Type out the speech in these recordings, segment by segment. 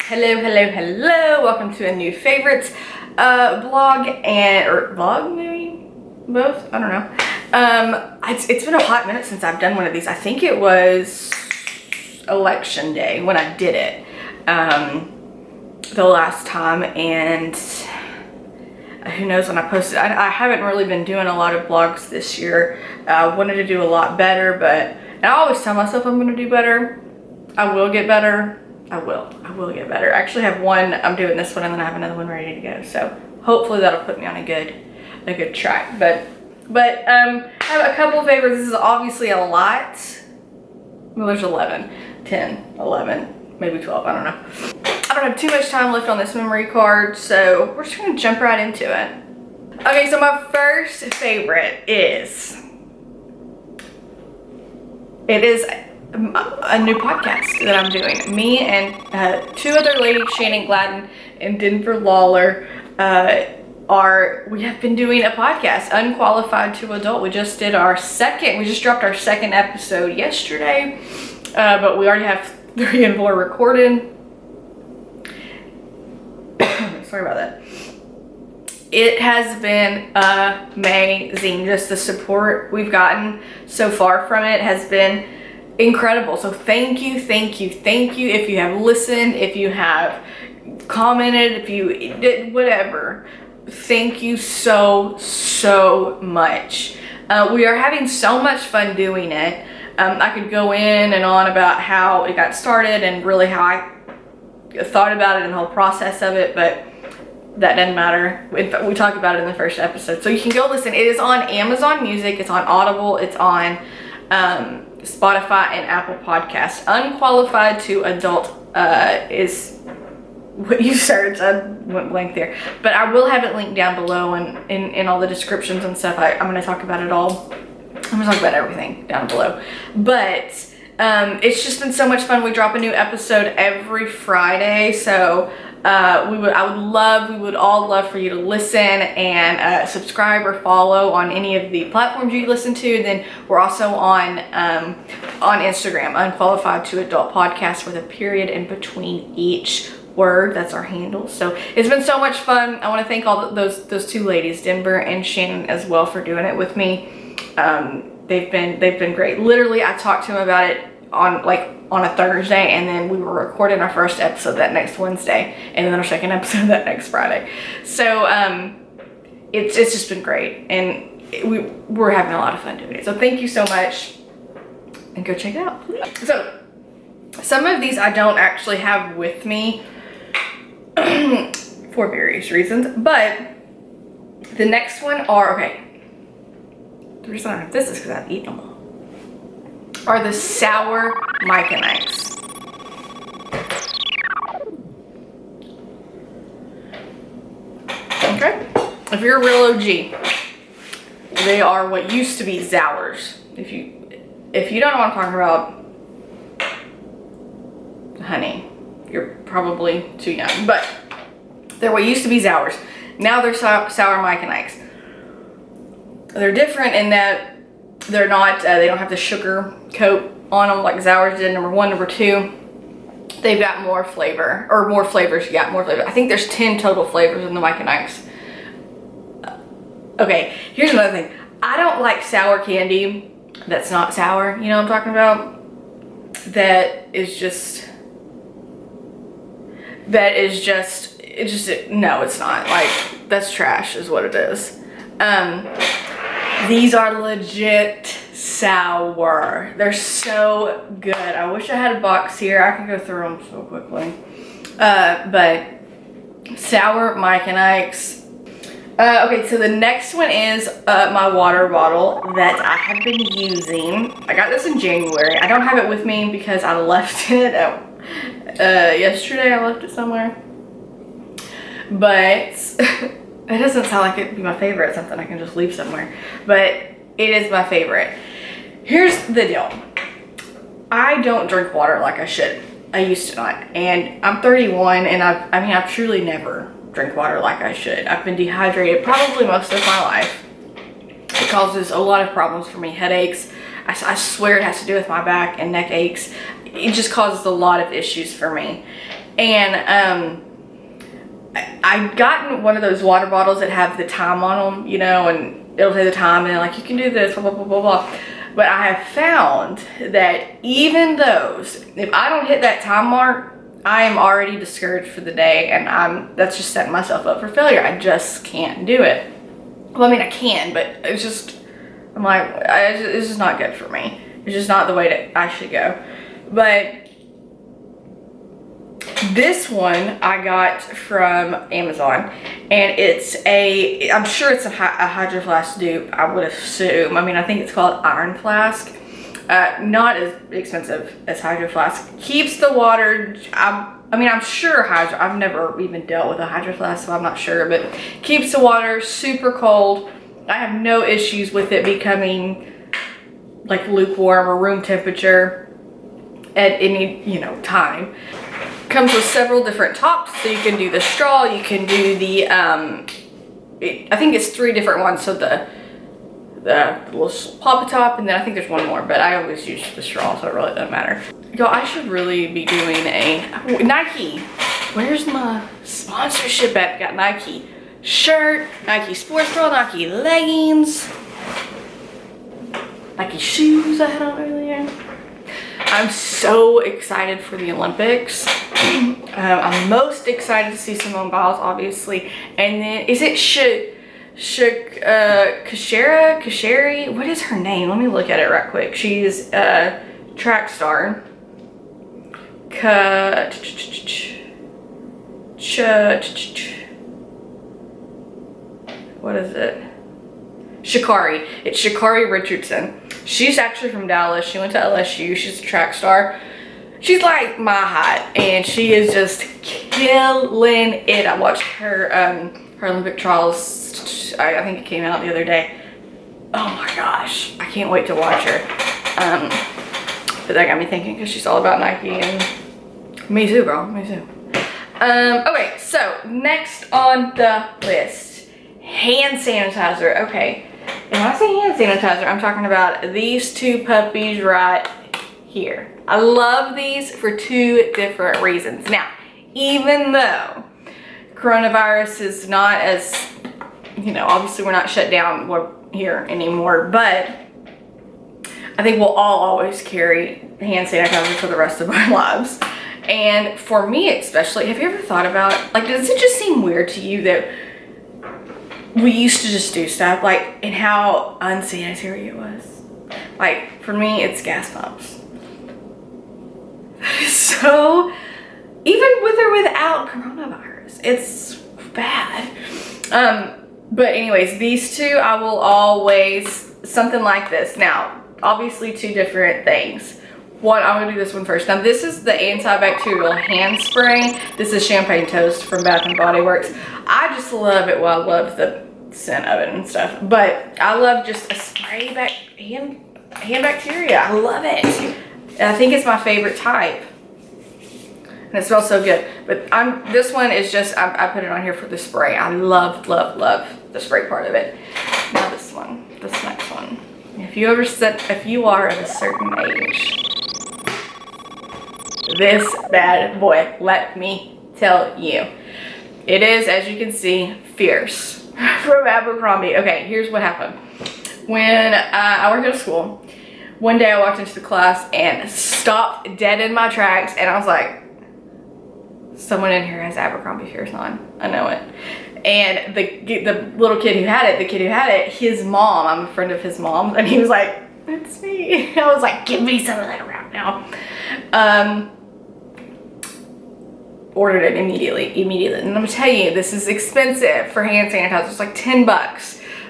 Hello. Welcome to a new favorites blog or vlog, maybe both. I don't know. It's been a hot minute since I've done one of these. I think it was election day when I did it the last time, and who knows when I posted. I haven't really been doing a lot of blogs this year. I wanted to do a lot better, and I always tell myself I'm going to do better. I will get better. I will get better. I actually have one, I'm doing this one, and then I have another one ready to go. So hopefully that'll put me on a good track. But I have a couple of favorites. This is obviously a lot. Well, there's 11, 10, 11, maybe 12, I don't know. I don't have too much time left on this memory card, so we're just gonna jump right into it. Okay, so my first favorite is, it is a new podcast that I'm doing. Me and two other ladies, Shannon Gladden and Denver Lawler, we have been doing a podcast, Unqualified to Adult. We just dropped our second episode yesterday, but we already have 3 and 4 recorded. Sorry about that. It has been amazing. Just the support we've gotten so far from it has been incredible. So thank you. If you have listened, if you have commented, if you did whatever, thank you so much. We are having so much fun doing it. I could go in and on about how it got started and really how I thought about it and the whole process of it, but that doesn't matter. In fact, we talked about it in the first episode. So you can go listen. It is on Amazon Music, it's on Audible, it's on Spotify and Apple Podcasts. Unqualified to Adult is what you search. I went blank there, but I will have it linked down below and in all the descriptions and stuff. I'm going to talk about it all. I'm going to talk about everything down below, but it's just been so much fun. We drop a new episode every Friday, so we would all love for you to listen and subscribe or follow on any of the platforms you listen to. Then we're also on Instagram, Unqualified to Adult Podcast, with a period in between each word. That's our handle. So it's been so much fun. I want to thank all those two ladies, Denver and Shannon, as well, for doing it with me. They've been great. Literally, I talked to them about it on a Thursday, and then we were recording our first episode that next Wednesday, and then our second episode that next Friday. So it's just been great, and we're having a lot of fun doing it. So thank you so much, and go check it out. So some of these I don't actually have with me for various reasons, but the next one the reason I don't have this is because I've eaten them all, are the sour Mike and Ike's. Okay, if you're a real OG, they are what used to be Zowers. If you don't know what I'm talking about, honey, you're probably too young, but they're what used to be Zowers. Now they're sour Mike and Ike's. They're different in that they're not, they don't have the sugar coat on them like Zowers did, number 1. Number 2, they've got more flavor, or more flavors. Yeah, more flavor. I think there's 10 total flavors in the Mike and Ike's. Okay, here's another thing. I don't like sour candy that's not sour. You know what I'm talking about? That is just, no, it's not. Like, that's trash is what it is. These are legit sour. They're so good. I wish I had a box here. I can go through them so quickly. But sour Mike and Ike's. Okay, so the next one is my water bottle that I have been using. I got this in January. I don't have it with me because I left it yesterday. I left it somewhere. But it doesn't sound like it'd be my favorite, something I can just leave somewhere, but it is my favorite. Here's the deal. I don't drink water like I should. I used to not, and I'm 31, and I've truly never drank water like I should. I've been dehydrated probably most of my life. It causes a lot of problems for me, headaches. I swear it has to do with my back and neck aches. It just causes a lot of issues for me. And I've gotten one of those water bottles that have the time on them, you know, and it'll say the time and like, you can do this, blah, blah, blah, blah, blah. But I have found that even those, if I don't hit that time mark, I am already discouraged for the day, and that's just setting myself up for failure. I just can't do it. Well, I mean, I can, but it's just, I'm like, it's just not good for me. It's just not the way that I should go. But this one I got from Amazon, and I'm sure it's a Hydro Flask dupe, I would assume. I mean, I think it's called Iron Flask. Not as expensive as Hydro Flask. Keeps the water, I mean, I'm sure I've never even dealt with a Hydro Flask, so I'm not sure, but keeps the water super cold. I have no issues with it becoming like lukewarm or room temperature at any, you know, time. Comes with several different tops, so you can do the straw, you can do the, I think it's 3 different ones, so the little pop top, and then I think there's one more, but I always use the straw, so it really doesn't matter. Yo, I should really be doing a Nike. Where's my sponsorship at? Got Nike shirt, Nike sports bra, Nike leggings, Nike shoes I had on earlier. I'm so excited for the Olympics. I'm most excited to see Simone Biles, obviously, and then is it Kasheri? What is her name? Let me look at it right quick. She's a track star. What is it? Sha'Carri. It's Sha'Carri Richardson. She's actually from Dallas. She went to LSU. She's a track star. She's like my height, and she is just killing it. I watched her her Olympic trials. I think it came out the other day. Oh my gosh, I can't wait to watch her. But that got me thinking, because she's all about Nike, and me too, girl, me too. Okay, so next on the list, hand sanitizer. Okay, and when I say hand sanitizer, I'm talking about these 2 puppies right here. I love these for 2 different reasons. Now, even though coronavirus is not as, you know, obviously we're not shut down here anymore, but I think we'll all always carry hand sanitizer for the rest of our lives. And for me especially, have you ever thought about, like, does it just seem weird to you that we used to just do stuff, like, and how unsanitary it was? Like, for me, it's gas pumps. That is so, even with or without coronavirus, it's bad. But anyways, these 2, I will always, something like this. Now, obviously 2 different things. One, I'm gonna do this one first. Now, this is the antibacterial hand spray. This is Champagne Toast from Bath and Body Works. I just love it. Well, I love the scent of it and stuff, but I love just a spray hand bacteria. I love it. And I think it's my favorite type. And it smells so good. But this one is just, I put it on here for the spray. I love, love, love the spray part of it. Now this next one. If you are of a certain age, this bad boy, let me tell you. It is, as you can see, Fierce from Abercrombie. Okay, here's what happened. When I worked at a school, one day I walked into the class and stopped dead in my tracks, and I was like, someone in here has Abercrombie Fierce on. I know it. And the little kid who had it, his mom, I'm a friend of his mom, and he was like, it's me. I was like, give me some of that around now. Ordered it immediately. And I'm gonna tell you, this is expensive for hand sanitizer. It's like $10.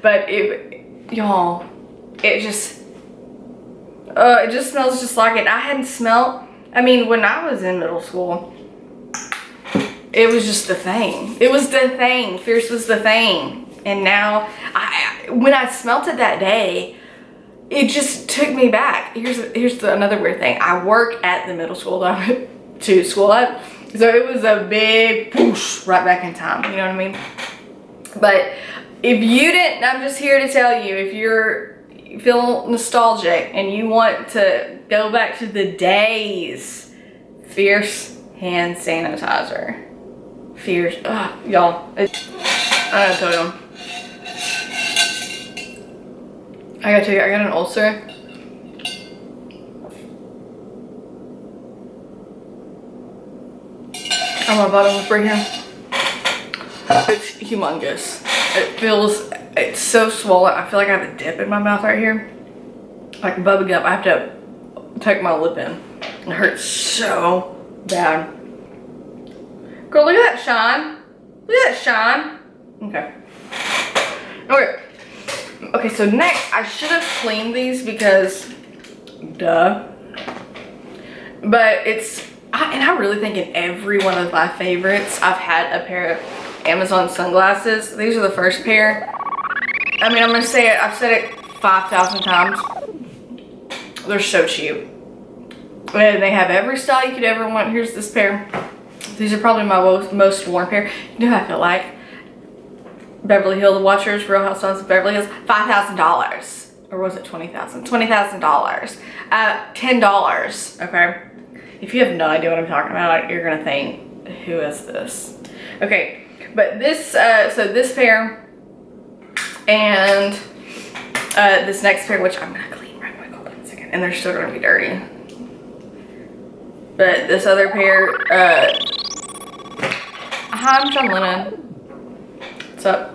But y'all, it just smells just like it. I hadn't smelled, I mean, when I was in middle school, it was just the thing. It was the thing. Fierce was the thing. And now, when I smelt it that day, it just took me back. Here's another weird thing. I work at the middle school that I went to school at. So it was a big whoosh right back in time. You know what I mean? But if you didn't, I'm just here to tell you, if you feel nostalgic and you want to go back to the days, Fierce hand sanitizer. Fierce. Ugh, y'all. I gotta tell you. I gotta tell you, I got an ulcer. On my bottom lip right here. It's humongous. It's so swollen. I feel like I have a dip in my mouth right here. Like bubbling up. I have to take my lip in. It hurts so bad. Girl, look at that shine. Look at that shine. Okay. Okay, so next, I should have cleaned these because, duh. But and I really think in every one of my favorites, I've had a pair of Amazon sunglasses. These are the first pair. I mean, I'm gonna say it, I've said it 5,000 times. They're so cheap. And they have every style you could ever want. Here's this pair. These are probably my most worn pair. You know how I feel like? Beverly Hills Watchers, Real Housewives of Beverly Hills, $5,000. Or was it $20,000? $20,000. $10, okay? If you have no idea what I'm talking about, you're gonna think, who is this? Okay, but this, so this pair and this next pair, which I'm gonna clean right quick, hold on a second, and they're still gonna be dirty. But this other pair, hi, I'm John Lennon. What's up?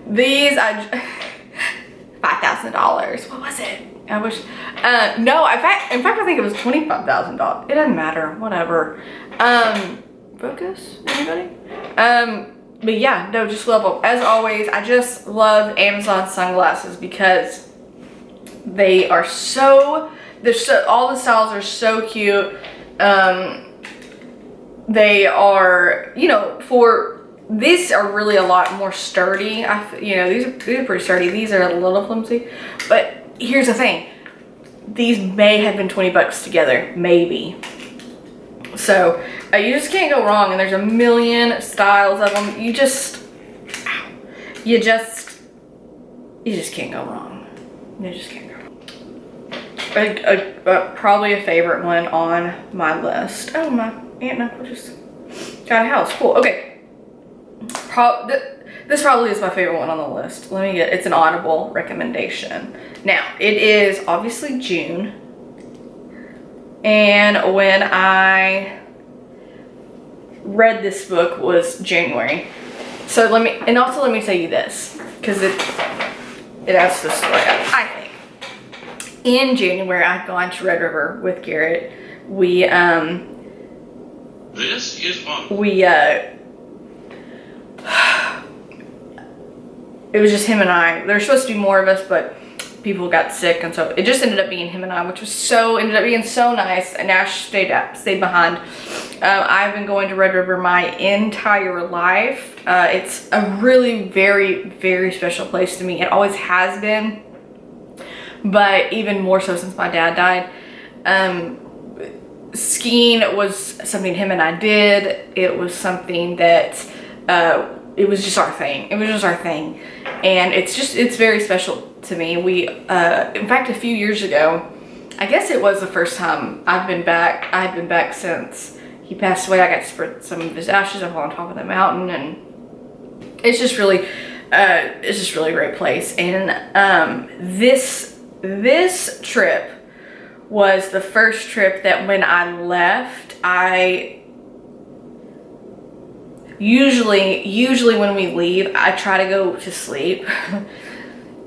These, $5,000. What was it? I wish, no, in fact, I think it was $25,000. It doesn't matter, whatever. Focus, anybody? But yeah, no, just love them. As always, I just love Amazon sunglasses because they are all the styles are so cute. They are, these are really a lot more sturdy. These are pretty sturdy. These are a little flimsy, but here's the thing. These may have been 20 bucks together, maybe. So you just can't go wrong, and there's a million styles of them. You just can't go wrong. You just can't go wrong. Probably a favorite one on my list. Oh, my aunt and uncle just got a house. Cool. Okay. This probably is my favorite one on the list. It's an Audible recommendation. Now, it is obviously June. And when I read this book was January. So let me tell you this, because it adds to the story, I think. In January, I'd gone to Red River with Garrett. This is fun. It was just him and I. There were supposed to be more of us, but people got sick, and so it just ended up being him and I, which ended up being so nice. And Ash stayed behind. I've been going to Red River my entire life. It's a really very, very special place to me. It always has been, but even more so since my dad died. Skiing was something him and I did. It was something that it was just our thing. And it's very special to me. In fact, a few years ago, I guess it was the first time I've been back. I've been back since he passed away. I got to spread some of his ashes up on top of the mountain, and it's just really a great place. And this trip was the first trip that when I left, usually when we leave, I try to go to sleep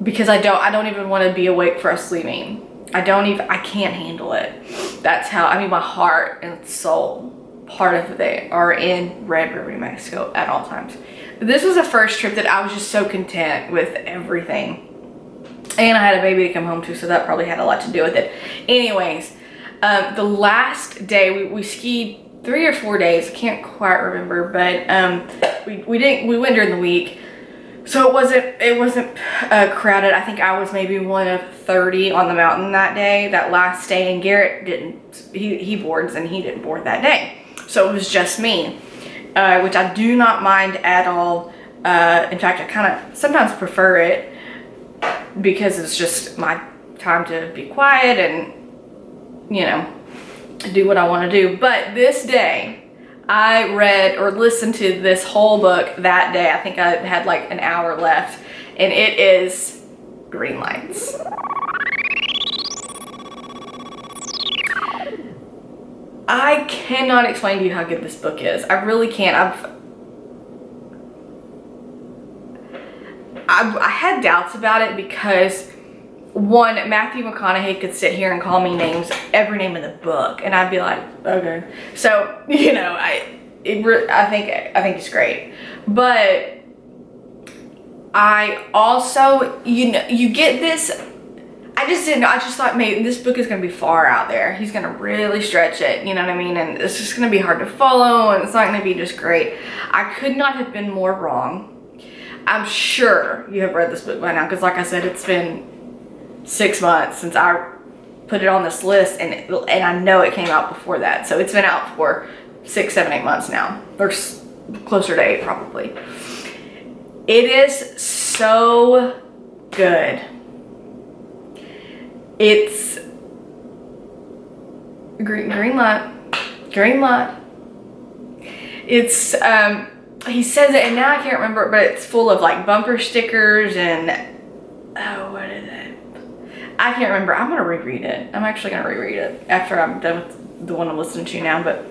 because I don't even want to be awake for us leaving. I can't handle it. That's how, my heart and soul, part of it, are in Red River, New Mexico at all times. This was the first trip that I was just so content with everything. And I had a baby to come home to, so that probably had a lot to do with it. Anyways, the last day, we skied 3 or 4 days, I can't quite remember, but we went during the week, so it wasn't crowded. I think I was maybe one of 30 on the mountain that last day, and Garrett he boards, and he didn't board that day, so it was just me, which I do not mind at all. In fact, I kind of sometimes prefer it because it's just my time to be quiet and do what I want to do. But this day, I read or listened to this whole book that day. I think I had like an hour left, and it is Green Lights. I cannot explain to you how good this book is. I really can't. I had doubts about it because, one, Matthew McConaughey could sit here and call me names, every name in the book, and I'd be like, okay. So, you know, I think he's great, but I also, you know, you get this. I just didn't know. I just thought, maybe this book is going to be far out there. He's going to really stretch it, you know what I mean? And it's just going to be hard to follow, and it's not going to be just great. I could not have been more wrong. I'm sure you have read this book by now, because like I said, it's been 6 months since I put it on this list, and I know it came out before that. So it's been out for 6, 7, 8 months now, or closer to 8 probably. It is so good. It's green light. It's he says it, and now I can't remember it, but it's full of like bumper stickers and what is it? I can't remember. I'm gonna reread it. I'm actually gonna reread it after I'm done with the one I'm listening to now. But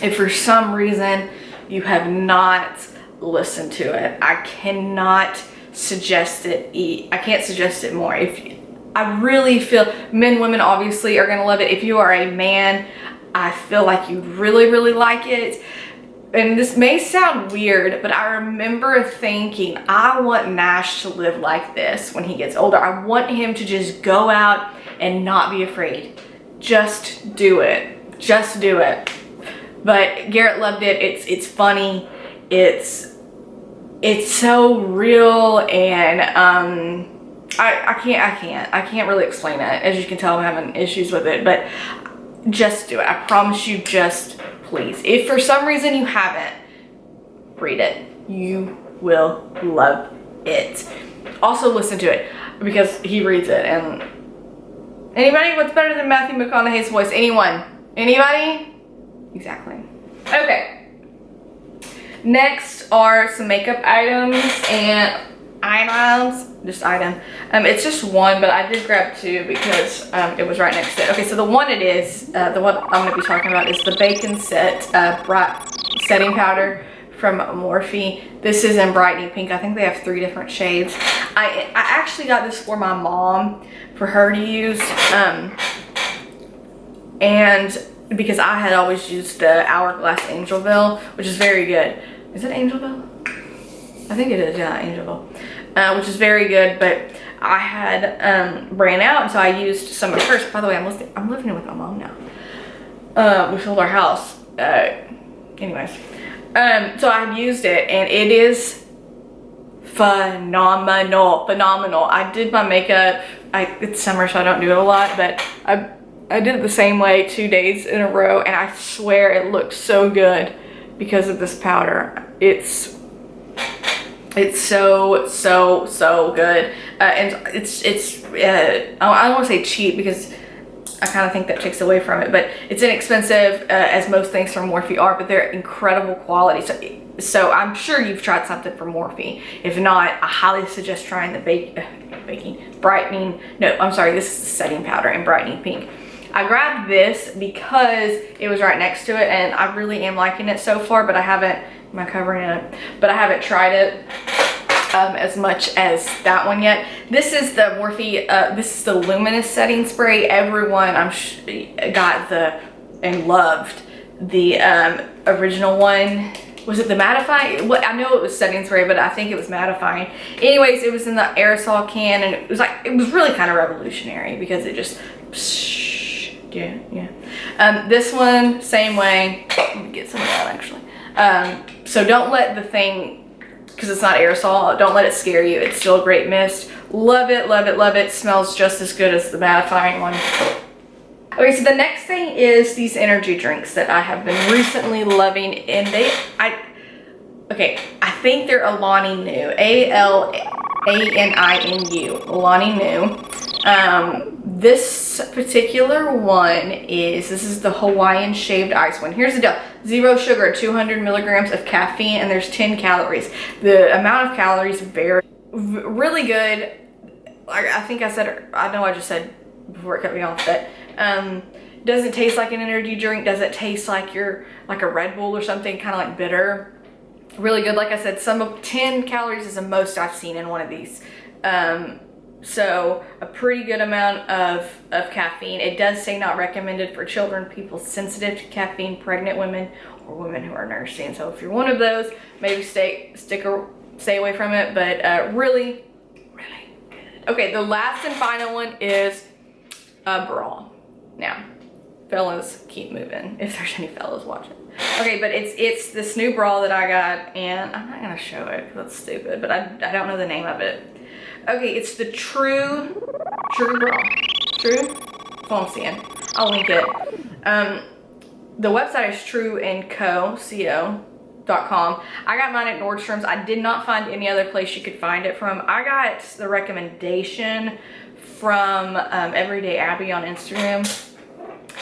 if for some reason you have not listened to it, I cannot suggest it. I can't suggest it more. I really feel men, women obviously are gonna love it. If you are a man, I feel like you really, really like it. And this may sound weird, but I remember thinking, I want Nash to live like this when he gets older. I want him to just go out and not be afraid. Just do it. Just do it. But Garrett loved it. It's funny. It's so real, and I can't really explain it. As you can tell, I'm having issues with it, but just do it. I promise you, just please. If for some reason you haven't, read it. You will love it. Also listen to it, because he reads it. And anybody? What's better than Matthew McConaughey's voice? Anyone? Anybody? Exactly. Okay. Next are some makeup items and items. Just item. It's just one, but I did grab two because it was right next to it. Okay, so the one the one I'm going to be talking about is the Bacon Set Bright Setting Powder from Morphe. This is in Brightening Pink. I think they have 3 different shades. I actually got this for my mom, for her to use, and because I had always used the Hourglass Angelville, which is very good. Is it Angelville? I think it is, yeah, Angelville. Which is very good, but I had ran out, and so I used some of hers. By the way, I'm living with my mom now. We sold our house. Anyways, so I have used it, and it is phenomenal. I did my makeup. It's summer, so I don't do it a lot, but I did it the same way 2 days in a row, and I swear it looked so good because of this powder. It's so good, and it's I don't want to say cheap, because I kind of think that takes away from it, but it's inexpensive, as most things from Morphe are, but they're incredible quality. So I'm sure you've tried something from Morphe. If not, I highly suggest trying the this is the setting powder in Brightening Pink. I grabbed this because it was right next to it, and I really am liking it so far, but I haven't, am I covering it? But I haven't tried it as much as that one yet. This is the Morphe, this is the Luminous Setting Spray. Everyone got and loved the original one. Was it the mattifying? Well, I know it was setting spray, but I think it was mattifying. Anyways, it was in the aerosol can, and it was really kind of revolutionary because it just, yeah. This one, same way. Let me get some of that actually. So don't let the thing, because it's not aerosol, don't let it scare you. It's still a great mist. Love it, love it, love it. Smells just as good as the mattifying one. Okay, so the next thing is these energy drinks that I have been recently loving, and I think they're Alani Nu, ALANINU, Alani Nu. This particular one this is the Hawaiian shaved ice one. Here's the deal. zero sugar, 200 milligrams of caffeine, and there's 10 calories. The amount of calories vary. Really good. Like I think I said, I know I just said before it cut me off that doesn't taste like an energy drink, doesn't taste like a Red Bull or something, kind of like bitter. Really good. Like I said, 10 calories is the most I've seen in one of these. So a pretty good amount of caffeine. It does say not recommended for children, people sensitive to caffeine, pregnant women, or women who are nursing. So if you're one of those, maybe stay away from it, but really, really good. Okay, the last and final one is a bra. Now, fellas, keep moving if there's any fellas watching. Okay, but it's this new bra that I got, and I'm not gonna show it because that's stupid, but I don't know the name of it. Okay, it's the True bra. True? That's all I'm seeing. I'll link it. The website is trueandco.com. I got mine at Nordstrom's. I did not find any other place you could find it from. I got the recommendation from Everyday Abby on Instagram.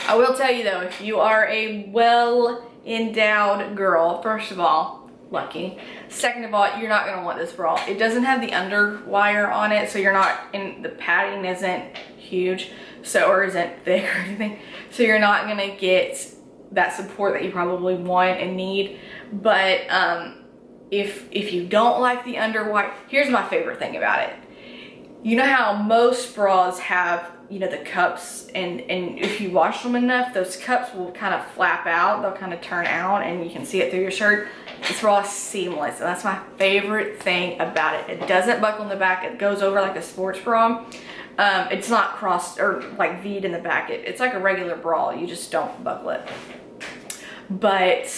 I will tell you though, if you are a well-endowed girl, first of all, lucky. Second of all, you're not gonna want this bra. It doesn't have the underwire on it, so you're not, and the padding isn't huge, so, or isn't thick or anything, so you're not gonna get that support that you probably want and need. But if you don't like the underwire, here's my favorite thing about it. You know how most bras have, you know, the cups, and if you wash them enough, those cups will kind of flap out, they'll kind of turn out, and you can see it through your shirt. This bra is seamless, and that's my favorite thing about it. It doesn't buckle in the back, it goes over like a sports bra. It's not crossed or like V'd in the back. It's like a regular bra, you just don't buckle it. But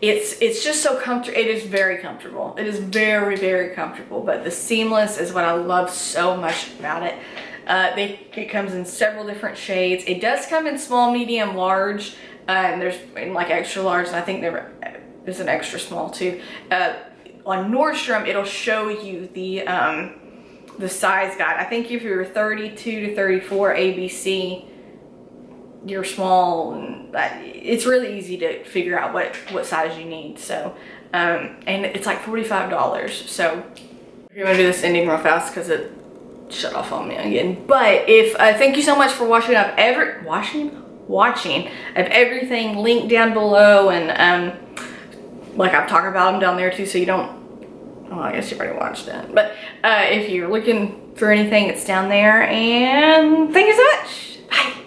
it's just so comfortable. It is very comfortable. It is very, very comfortable, but the seamless is what I love so much about it. It comes in several different shades. It does come in small, medium, large, and there's like extra large, and I think there's an extra small too. On Nordstrom, it'll show you the size guide. I think if you're 32 to 34 ABC, you're small, and it's really easy to figure out what size you need. So, and it's like $45. So, you're gonna do this ending real fast because it shut off on me again. But if thank you so much for watching everything linked down below, and like I've talked about them down there too, so you don't. Well, I guess you already watched it. But if you're looking for anything, it's down there. And thank you so much.